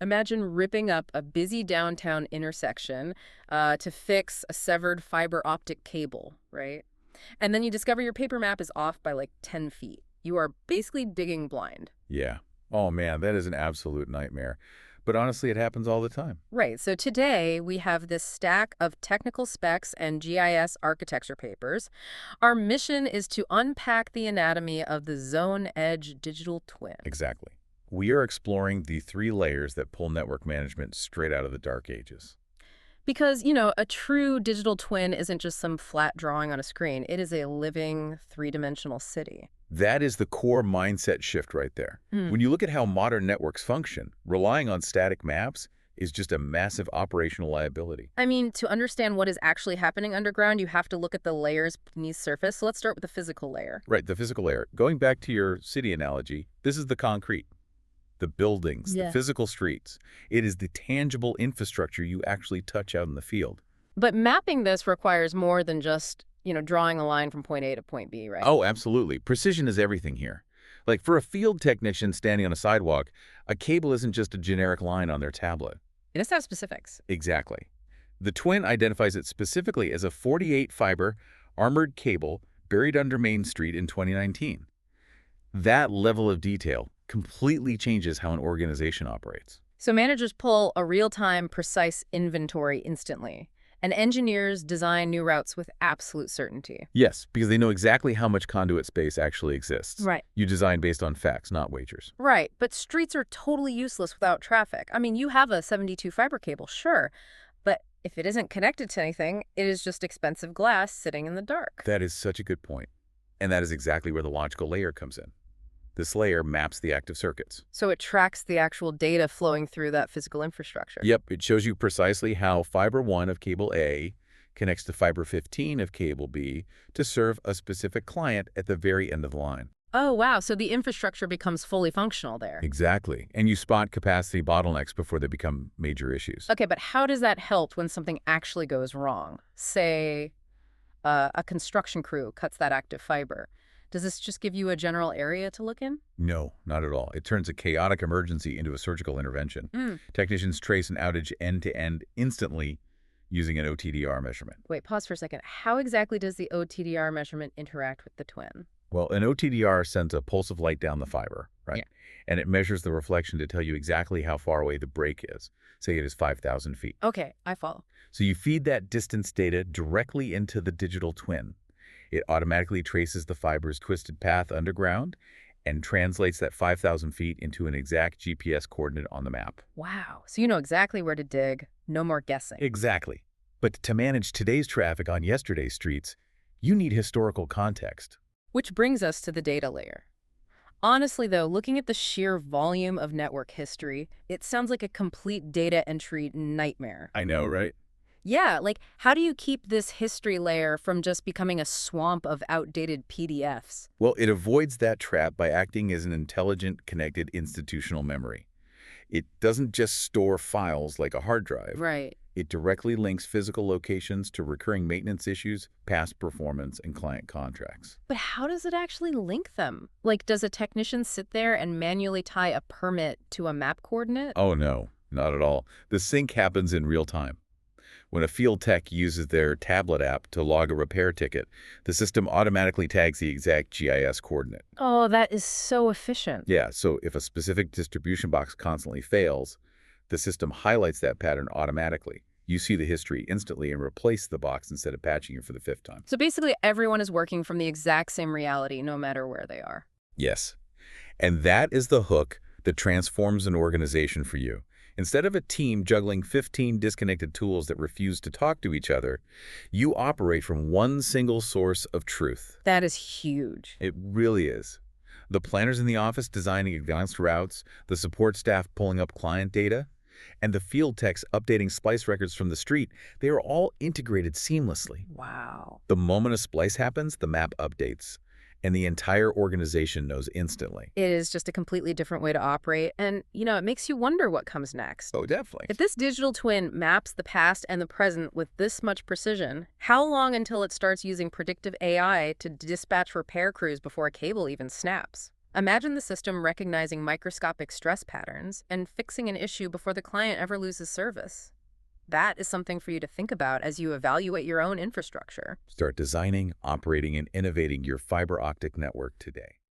Imagine ripping up a busy downtown intersection to fix a severed fiber optic cable, right? And then you discover your paper map is off by like 10 feet. You are basically digging blind. Yeah. Oh man, that is an absolute nightmare. But honestly, it happens all the time. Right, so today we have this stack of technical specs and GIS architecture papers. Our mission is to unpack the anatomy of the Zonedge digital twin. Exactly. We are exploring the three layers that pull network management straight out of the dark ages. Because, a true digital twin isn't just some flat drawing on a screen. It is a living, three-dimensional city. That is the core mindset shift right there. Hmm. When you look at how modern networks function, relying on static maps is just a massive operational liability. I mean, to understand what is actually happening underground, you have to look at the layers beneath surface. So let's start with the physical layer. Right, the physical layer. Going back to your city analogy, this is the concrete, the buildings, the Yeah. physical streets. It is the tangible infrastructure you actually touch out in the field. But mapping this requires more than just, drawing a line from point A to point B, right? Oh, absolutely. Precision is everything here. Like for a field technician standing on a sidewalk, a cable isn't just a generic line on their tablet. It has to have specifics. Exactly. The twin identifies it specifically as a 48-fiber armored cable buried under Main Street in 2019. That level of detail completely changes how an organization operates. So managers pull a real-time, precise inventory instantly, and engineers design new routes with absolute certainty. Yes, because they know exactly how much conduit space actually exists. Right. You design based on facts, not wagers. Right, but streets are totally useless without traffic. I mean, you have a 72 fiber cable, sure, but if it isn't connected to anything, it is just expensive glass sitting in the dark. That is such a good point. And that is exactly where the logical layer comes in. This layer maps the active circuits. So it tracks the actual data flowing through that physical infrastructure. Yep, it shows you precisely how fiber 1 of cable A connects to fiber 15 of cable B to serve a specific client at the very end of the line. Oh, wow, so the infrastructure becomes fully functional there. Exactly. And you spot capacity bottlenecks before they become major issues. Okay, but how does that help when something actually goes wrong? Say, a construction crew cuts that active fiber. Does this just give you a general area to look in? No, not at all. It turns a chaotic emergency into a surgical intervention. Technicians trace an outage end-to-end instantly using an OTDR measurement. Wait, pause for a second. How exactly does the OTDR measurement interact with the twin? Well, an OTDR sends a pulse of light down the fiber, right? Yeah. And it measures the reflection to tell you exactly how far away the break is. Say it is 5,000 feet. Okay, I follow. So you feed that distance data directly into the digital twin. It automatically traces the fiber's twisted path underground and translates that 5,000 feet into an exact GPS coordinate on the map. Wow, so you know exactly where to dig. No more guessing. Exactly. But to manage today's traffic on yesterday's streets, you need historical context. Which brings us to the data layer. Honestly, though, looking at the sheer volume of network history, it sounds like a complete data entry nightmare. I know, right? Yeah, like how do you keep this history layer from just becoming a swamp of outdated PDFs? Well, it avoids that trap by acting as an intelligent, connected institutional memory. It doesn't just store files like a hard drive. Right. It directly links physical locations to recurring maintenance issues, past performance, and client contracts. But how does it actually link them? Like, does a technician sit there and manually tie a permit to a map coordinate? Oh, no, not at all. The sync happens in real time. When a field tech uses their tablet app to log a repair ticket, the system automatically tags the exact GIS coordinate. Oh, that is so efficient. Yeah, so if a specific distribution box constantly fails, the system highlights that pattern automatically. You see the history instantly and replace the box instead of patching it for the 5th time. So basically, everyone is working from the exact same reality, no matter where they are. Yes. And that is the hook that transforms an organization for you. Instead of a team juggling 15 disconnected tools that refuse to talk to each other, you operate from one single source of truth. That is huge. It really is. The planners in the office designing advanced routes, the support staff pulling up client data, and the field techs updating splice records from the street, they are all integrated seamlessly. Wow. The moment a splice happens, the map updates, and the entire organization knows instantly. It is just a completely different way to operate, and, it makes you wonder what comes next. Oh, definitely. If this digital twin maps the past and the present with this much precision, how long until it starts using predictive AI to dispatch repair crews before a cable even snaps? Imagine the system recognizing microscopic stress patterns and fixing an issue before the client ever loses service. That is something for you to think about as you evaluate your own infrastructure. Start designing, operating, and innovating your fiber optic network today.